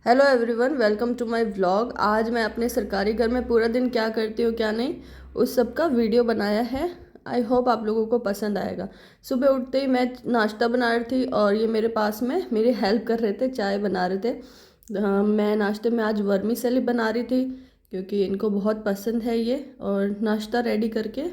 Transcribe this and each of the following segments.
Hello everyone, welcome to my vlog. आज मैं अपने सरकारी घर में पूरा दिन क्या करती हूँ क्या नहीं उस सब का वीडियो बनाया है। आई होप आप लोगों को पसंद आएगा। सुबह उठते ही मैं नाश्ता बना रही थी और ये मेरे पास में मेरी हेल्प कर रहे थे, चाय बना रहे थे। मैं नाश्ते में आज वर्मीसेली बना रही थी क्योंकि इनको बहुत पसंद है ये। और नाश्ता रेडी करके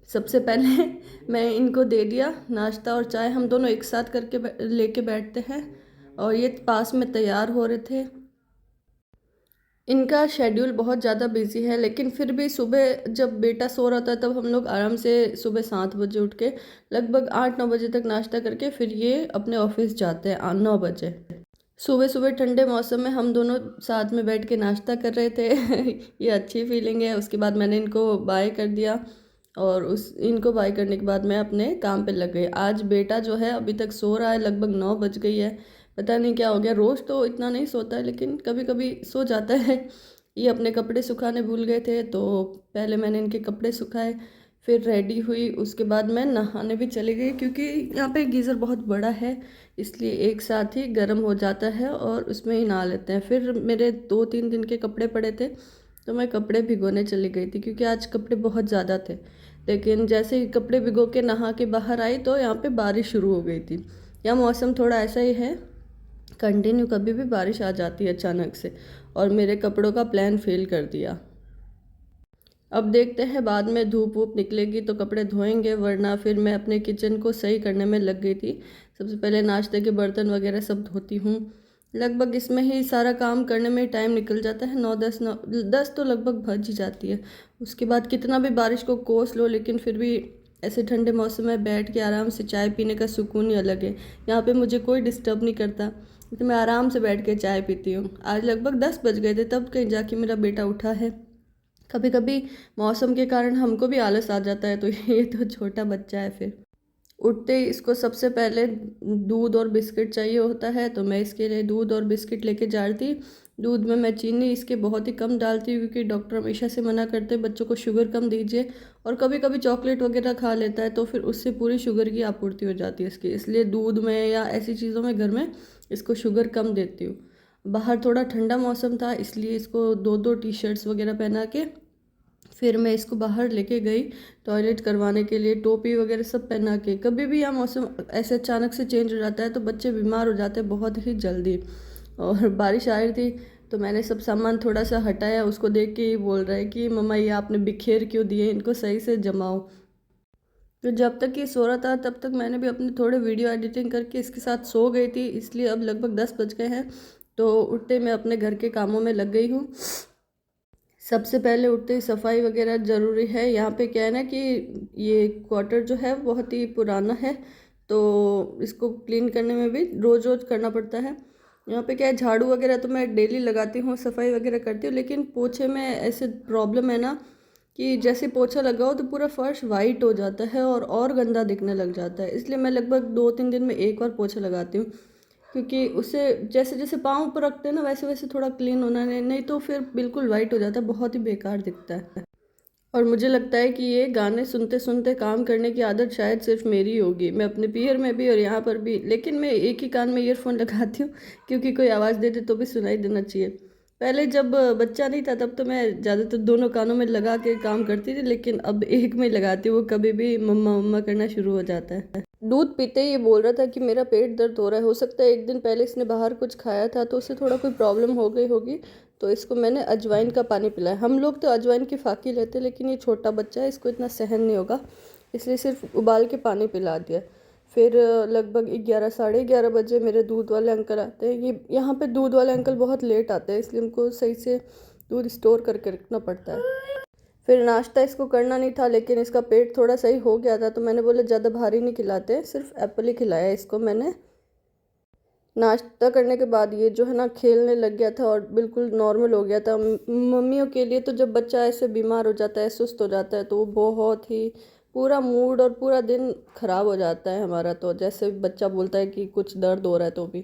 सबसे पहले मैं इनको दे दिया नाश्ता और चाय, हम दोनों एक साथ करके लेके बैठते हैं। और ये पास में तैयार हो रहे थे। इनका शेड्यूल बहुत ज़्यादा बिजी है, लेकिन फिर भी सुबह जब बेटा सो रहा था तब हम लोग आराम से सुबह 7 बजे उठ के लगभग 8-9 बजे तक नाश्ता करके फिर ये अपने ऑफिस जाते हैं 9 बजे। सुबह सुबह ठंडे मौसम में हम दोनों साथ में बैठ के नाश्ता कर रहे थे। ये अच्छी फीलिंग है। उसके बाद मैंने इनको बाय कर दिया और उस इनको बाय करने के बाद मैं अपने काम पे लग गई। आज बेटा जो है अभी तक सो रहा है, लगभग 9 बज गई है। पता नहीं क्या हो गया, रोज़ तो इतना नहीं सोता है लेकिन कभी कभी सो जाता है। ये अपने कपड़े सुखाने भूल गए थे तो पहले मैंने इनके कपड़े सुखाए, फिर रेडी हुई। उसके बाद मैं नहाने भी चली गई क्योंकि यहाँ पे गीज़र बहुत बड़ा है, इसलिए एक साथ ही गर्म हो जाता है और उसमें ही नहा लेते हैं। फिर मेरे 2-3 दिन के कपड़े पड़े थे तो मैं कपड़े भिगोने चली गई थी क्योंकि आज कपड़े बहुत ज़्यादा थे। लेकिन जैसे ही कपड़े भिगो के नहा के बाहर आई तो यहाँ पे बारिश शुरू हो गई थी। यहाँ मौसम थोड़ा ऐसा ही है, कंटिन्यू कभी भी बारिश आ जाती है अचानक से, और मेरे कपड़ों का प्लान फेल कर दिया। अब देखते हैं बाद में धूप वूप निकलेगी तो कपड़े धोएंगे, वरना फिर मैं अपने किचन को सही करने में लग गई थी। सबसे पहले नाश्ते के बर्तन वगैरह सब धोती हूँ। लगभग इसमें ही सारा काम करने में टाइम निकल जाता है, 9-10 तो लगभग बज ही जाती है। उसके बाद कितना भी बारिश को कोस लो लेकिन फिर भी ऐसे ठंडे मौसम में बैठ के आराम से चाय पीने का सुकून ही अलग है। यहाँ पे मुझे कोई डिस्टर्ब नहीं करता तो मैं आराम से बैठ के चाय पीती हूँ। आज लगभग 10 बज गए थे तब कहीं जाके मेरा बेटा उठा है। कभी कभी मौसम के कारण हमको भी आलस आ जाता है तो ये तो छोटा बच्चा है। फिर उठते ही इसको सबसे पहले दूध और बिस्किट चाहिए होता है तो मैं इसके लिए दूध और बिस्किट लेके जा रही थी। दूध में मैं चीनी इसके बहुत ही कम डालती हूँ क्योंकि डॉक्टर हमेशा से मना करते हैं बच्चों को शुगर कम दीजिए। और कभी कभी चॉकलेट वगैरह खा लेता है तो फिर उससे पूरी शुगर की आपूर्ति हो जाती है इसकी, इसलिए दूध में या ऐसी चीज़ों में घर में इसको शुगर कम देती हूँ। बाहर थोड़ा ठंडा मौसम था इसलिए इसको 2-2 टी-शर्ट्स वगैरह पहना के फिर मैं इसको बाहर लेके गई टॉयलेट करवाने के लिए, टोपी वगैरह सब पहना के। कभी भी यहाँ मौसम ऐसे अचानक से चेंज हो जाता है तो बच्चे बीमार हो जाते हैं बहुत ही जल्दी। और बारिश आ रही थी तो मैंने सब सामान थोड़ा सा हटाया, उसको देख के ही बोल रहा है कि मम्मा ये आपने बिखेर क्यों दिए, इनको सही से जमाओ। तो जब तक ये सो रहा था तब तक मैंने भी अपने थोड़े वीडियो एडिटिंग करके इसके साथ सो गई थी, इसलिए अब लगभग 10 बज गए हैं। तो उठते मैं अपने घर के कामों में लग गई हूँ। सबसे पहले उठते ही सफाई वगैरह ज़रूरी है। यहाँ पे क्या है ना कि ये क्वार्टर जो है बहुत ही पुराना है तो इसको क्लीन करने में भी रोज़ रोज़ करना पड़ता है। यहाँ पे क्या है, झाड़ू वगैरह तो मैं डेली लगाती हूँ, सफाई वगैरह करती हूँ, लेकिन पोछे में ऐसे प्रॉब्लम है ना कि जैसे पोछा लगाओ तो पूरा फर्श वाइट हो जाता है और गंदा दिखने लग जाता है। इसलिए मैं लगभग 2-3 दिन में एक बार पोछा लगाती हूँ क्योंकि उससे जैसे जैसे पाँव ऊपर रखते हैं ना वैसे वैसे थोड़ा क्लीन होना, नहीं तो फिर बिल्कुल वाइट हो जाता है, बहुत ही बेकार दिखता है। और मुझे लगता है कि ये गाने सुनते सुनते काम करने की आदत शायद सिर्फ मेरी होगी। मैं अपने पीयर में भी और यहाँ पर भी, लेकिन मैं एक ही कान में ईयरफोन लगाती हूँ क्योंकि कोई आवाज़ दे दे तो भी सुनाई देना चाहिए। पहले जब बच्चा नहीं था तब तो मैं ज़्यादातर दोनों कानों में लगा के काम करती थी, लेकिन अब एक में लगाती हूँ, वो कभी भी मम्मा मम्मा करना शुरू हो जाता है। दूध पीते ही ये बोल रहा था कि मेरा पेट दर्द हो रहा है। हो सकता है एक दिन पहले इसने बाहर कुछ खाया था तो उससे थोड़ा कोई प्रॉब्लम हो गई होगी, तो इसको मैंने अजवाइन का पानी पिलाया। हम लोग तो अजवाइन की फाकी लेते लेकिन ये छोटा बच्चा है, इसको इतना सहन नहीं होगा, इसलिए सिर्फ उबाल के पानी पिला दिया। फिर लगभग 11-11:30 बजे मेरे दूध वाले अंकल आते हैं। ये यहाँ पे दूध वाले अंकल बहुत लेट आते हैं इसलिए हमको सही से दूध स्टोर करके रखना पड़ता है। फिर नाश्ता इसको करना नहीं था लेकिन इसका पेट थोड़ा सही हो गया था तो मैंने बोला ज़्यादा भारी नहीं खिलाते, सिर्फ एप्पल ही खिलाया इसको मैंने। नाश्ता करने के बाद ये जो है ना खेलने लग गया था और बिल्कुल नॉर्मल हो गया था। मम्मियों के लिए तो जब बच्चा ऐसे बीमार हो जाता है, सुस्त हो जाता है, तो वो बहुत ही पूरा मूड और पूरा दिन ख़राब हो जाता है हमारा। तो जैसे बच्चा बोलता है कि कुछ दर्द हो रहा है तो भी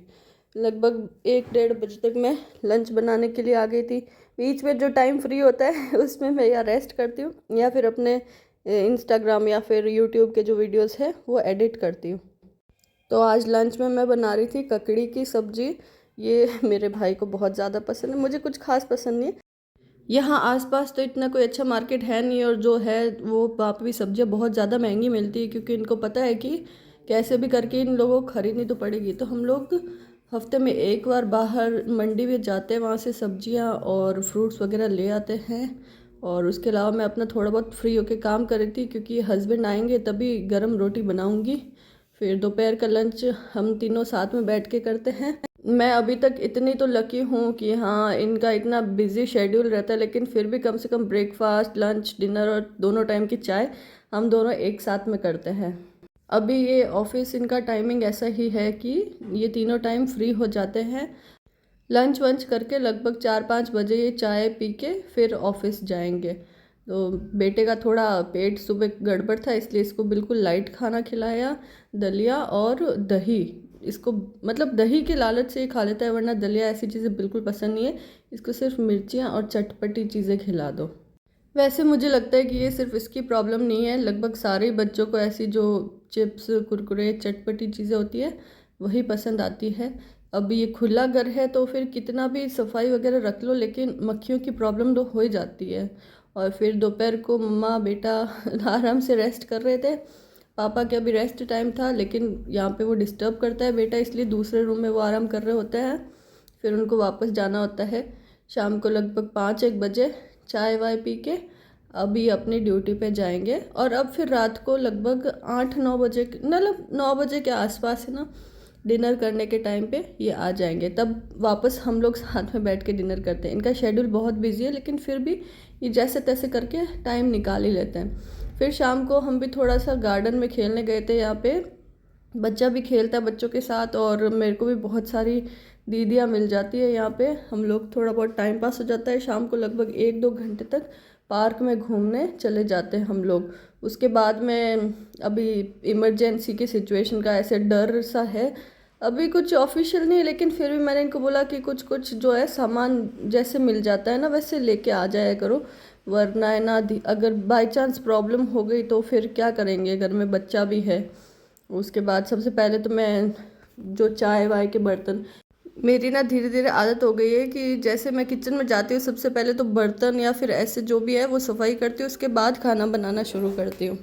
लगभग 1-1:30 बजे तक मैं लंच बनाने के लिए आ गई थी। बीच में जो टाइम फ्री होता है उसमें मैं या रेस्ट करती हूँ या फिर अपने इंस्टाग्राम या फिर यूट्यूब के जो वीडियोस है वो एडिट करती हूँ। तो आज लंच में मैं बना रही थी ककड़ी की सब्ज़ी। ये मेरे भाई को बहुत ज़्यादा पसंद है, मुझे कुछ खास पसंद नहीं है। यहाँ आसपास तो इतना कोई अच्छा मार्केट है नहीं, और जो है वो वहाँ पे भी सब्जियाँ बहुत ज़्यादा महंगी मिलती है, क्योंकि इनको पता है कि कैसे भी करके इन लोगों को खरीदनी तो पड़ेगी। तो हम लोग हफ्ते में एक बार बाहर मंडी में जाते हैं, वहाँ से सब्जियाँ और फ्रूट्स वगैरह ले आते हैं। और उसके अलावा मैं अपना थोड़ा बहुत फ्री होके काम कर रही थी, क्योंकि हस्बैंड आएंगे तभी गर्म रोटी बनाऊंगी। फिर दोपहर का लंच हम तीनों साथ में बैठ के करते हैं। मैं अभी तक इतनी तो लकी हूँ कि हाँ, इनका इतना बिजी शेड्यूल रहता है, लेकिन फिर भी कम से कम ब्रेकफास्ट, लंच, डिनर और दोनों टाइम की चाय हम दोनों एक साथ में करते हैं। अभी ये ऑफिस इनका टाइमिंग ऐसा ही है कि ये तीनों टाइम फ्री हो जाते हैं। लंच वंच करके लगभग 4-5 बजे ये चाय पी के फिर ऑफिस जाएंगे। तो बेटे का थोड़ा पेट सुबह गड़बड़ था, इसलिए इसको बिल्कुल लाइट खाना खिलाया, दलिया और दही। इसको मतलब दही के लालच से ही खा लेता है, वरना दलिया ऐसी चीज़ें बिल्कुल पसंद नहीं है। इसको सिर्फ मिर्चियाँ और चटपटी चीज़ें खिला दो। वैसे मुझे लगता है कि ये सिर्फ इसकी प्रॉब्लम नहीं है, लगभग सारे ही बच्चों को ऐसी जो चिप्स, कुरकुरे, चटपटी चीज़ें होती है वही पसंद आती है। अब ये खुला घर है तो फिर कितना भी सफाई वगैरह रख लो, लेकिन मक्खियों की प्रॉब्लम तो हो ही जाती है। और फिर दोपहर को मम्मा बेटा आराम से रेस्ट कर रहे थे। पापा के अभी रेस्ट टाइम था, लेकिन यहाँ पे वो डिस्टर्ब करता है बेटा, इसलिए दूसरे रूम में वो आराम कर रहे होते हैं। फिर उनको वापस जाना होता है शाम को लगभग 5-1 बजे। चाय वाय पी के अभी अपनी ड्यूटी पे जाएंगे। और अब फिर रात को लगभग 8-9 बजे, मतलब 9 बजे के आसपास है ना, डिनर करने के टाइम पे ये आ जाएंगे। तब वापस हम लोग साथ में बैठ के डिनर करते हैं। इनका शेड्यूल बहुत बिजी है, लेकिन फिर भी ये जैसे तैसे करके टाइम निकाल ही लेते हैं। फिर शाम को हम भी थोड़ा सा गार्डन में खेलने गए थे। यहाँ पे बच्चा भी खेलता है बच्चों के साथ, और मेरे को भी बहुत सारी दीदियाँ मिल जाती है यहाँ पे। हम लोग थोड़ा बहुत टाइम पास हो जाता है। शाम को लगभग 1-2 घंटे तक पार्क में घूमने चले जाते हैं हम लोग। उसके बाद में अभी इमरजेंसी की सिचुएशन का ऐसे डर सा है, अभी कुछ ऑफिशियल नहीं है, लेकिन फिर भी मैंने इनको बोला कि कुछ कुछ जो है सामान जैसे मिल जाता है ना, वैसे लेके आ जाया करो, वरना है ना अगर बाय चांस प्रॉब्लम हो गई तो फिर क्या करेंगे, घर में बच्चा भी है। उसके बाद सबसे पहले तो मैं जो चाय वाय के बर्तन, मेरी ना धीरे धीरे आदत हो गई है कि जैसे मैं किचन में जाती हूँ सबसे पहले तो बर्तन या फिर ऐसे जो भी है वो सफाई करती हूँ, उसके बाद खाना बनाना शुरू करती हूँ।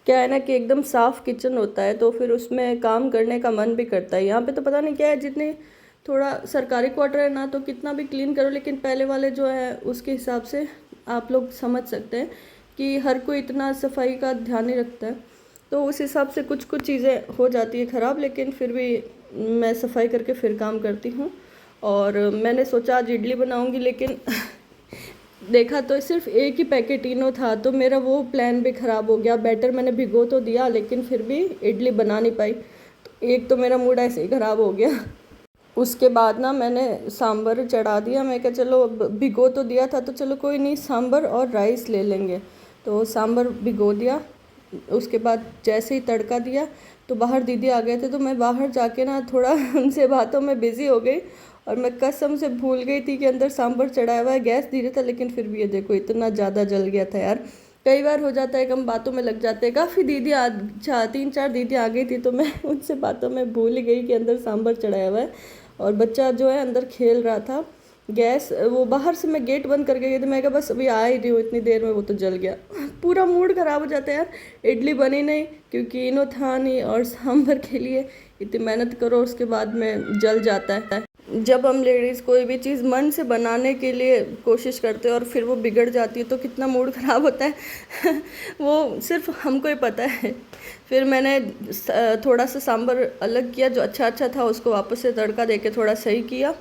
क्या है ना कि एकदम साफ़ किचन होता है तो फिर उसमें काम करने का मन भी करता है। यहाँ पे तो पता नहीं क्या है, जितने थोड़ा सरकारी क्वार्टर है ना, तो कितना भी क्लीन करो, लेकिन पहले वाले जो है उसके हिसाब से आप लोग समझ सकते हैं कि हर कोई इतना सफाई का ध्यान नहीं रखता है। तो उस हिसाब से कुछ कुछ चीज़ें हो जाती है ख़राब, लेकिन फिर भी मैं सफाई करके फिर काम करती हूँ। और मैंने सोचा आज इडली बनाऊँगी, लेकिन देखा तो सिर्फ एक ही पैकेट इनो था, तो मेरा वो प्लान भी ख़राब हो गया। बैटर मैंने भिगो तो दिया, लेकिन फिर भी इडली बना नहीं पाई। तो एक तो मेरा मूड ऐसे ही ख़राब हो गया। उसके बाद ना मैंने सांभर चढ़ा दिया। मैं कहा चलो, अब भिगो तो दिया था तो चलो कोई नहीं, सांभर और राइस ले लेंगे। तो सांभर भिगो दिया। उसके बाद जैसे ही तड़का दिया तो बाहर दीदी आ गए थे, तो मैं बाहर जाके ना थोड़ा उनसे बातों में बिज़ी हो गई, और मैं कसम से भूल गई थी कि अंदर सांभर चढ़ाया हुआ है। गैस धीरे था, लेकिन फिर भी ये देखो इतना ज़्यादा जल गया था यार। कई बार हो जाता है कि हम बातों में लग जाते हैं। काफ़ी दीदी 3-4 दीदी आ गई थी, तो मैं उनसे बातों में भूल ही गई कि अंदर सांभर चढ़ाया हुआ है। और बच्चा जो है अंदर खेल रहा था। गैस वो बाहर से मैं गेट बंद करके गई थी, मैं कहा बस अभी आ ही रही हूँ, इतनी देर में वो तो जल गया। पूरा मूड ख़राब हो जाता है यार। इडली बनी नहीं क्योंकि इनो था नहीं, और सांभर के लिए इतनी मेहनत करो उसके बाद में जल जाता है। जब हम लेडीज़ कोई भी चीज़ मन से बनाने के लिए कोशिश करते हैं और फिर वो बिगड़ जाती है तो कितना मूड ख़राब होता है वो सिर्फ हमको ही पता है। फिर मैंने थोड़ा सा सांभर अलग किया, जो अच्छा था उसको वापस से तड़का देके थोड़ा सही किया,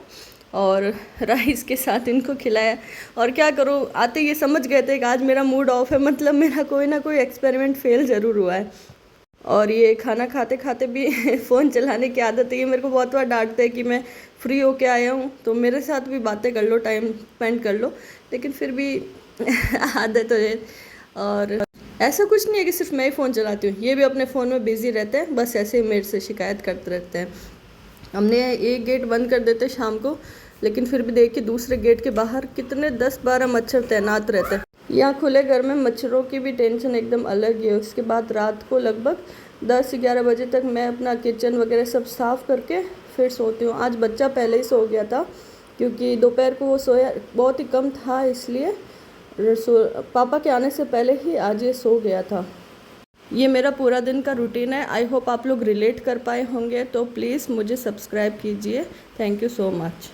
और राइस के साथ इनको खिलाया। और क्या करूँ, आते ये समझ गए थे कि आज मेरा मूड ऑफ है, मतलब मेरा कोई ना कोई एक्सपेरिमेंट फेल ज़रूर हुआ है। और ये खाना खाते खाते भी फ़ोन चलाने की आदत है। ये मेरे को बहुत बार डांटते हैं कि मैं फ्री होके आया हूँ तो मेरे साथ भी बातें कर लो, टाइम स्पेंड कर लो, लेकिन फिर भी आदत है। और ऐसा कुछ नहीं है कि सिर्फ मैं ही फ़ोन चलाती हूँ, ये भी अपने फ़ोन में बिज़ी रहते हैं, बस ऐसे ही मेरे से शिकायत करते रहते हैं। हमने एक गेट बंद कर देते शाम को, लेकिन फिर भी देखिए दूसरे गेट के बाहर कितने 10-12 मच्छर तैनात रहते हैं। यहाँ खुले घर में मच्छरों की भी टेंशन एकदम अलग है। उसके बाद रात को लगभग 10-11 बजे तक मैं अपना किचन वगैरह सब साफ़ करके फिर सोती हूँ। आज बच्चा पहले ही सो गया था क्योंकि दोपहर को वो सोया बहुत ही कम था, इसलिए पापा के आने से पहले ही आज ये सो गया था। ये मेरा पूरा दिन का रूटीन है। आई होप आप लोग रिलेट कर पाए होंगे, तो प्लीज़ मुझे सब्सक्राइब कीजिए। Thank you so much.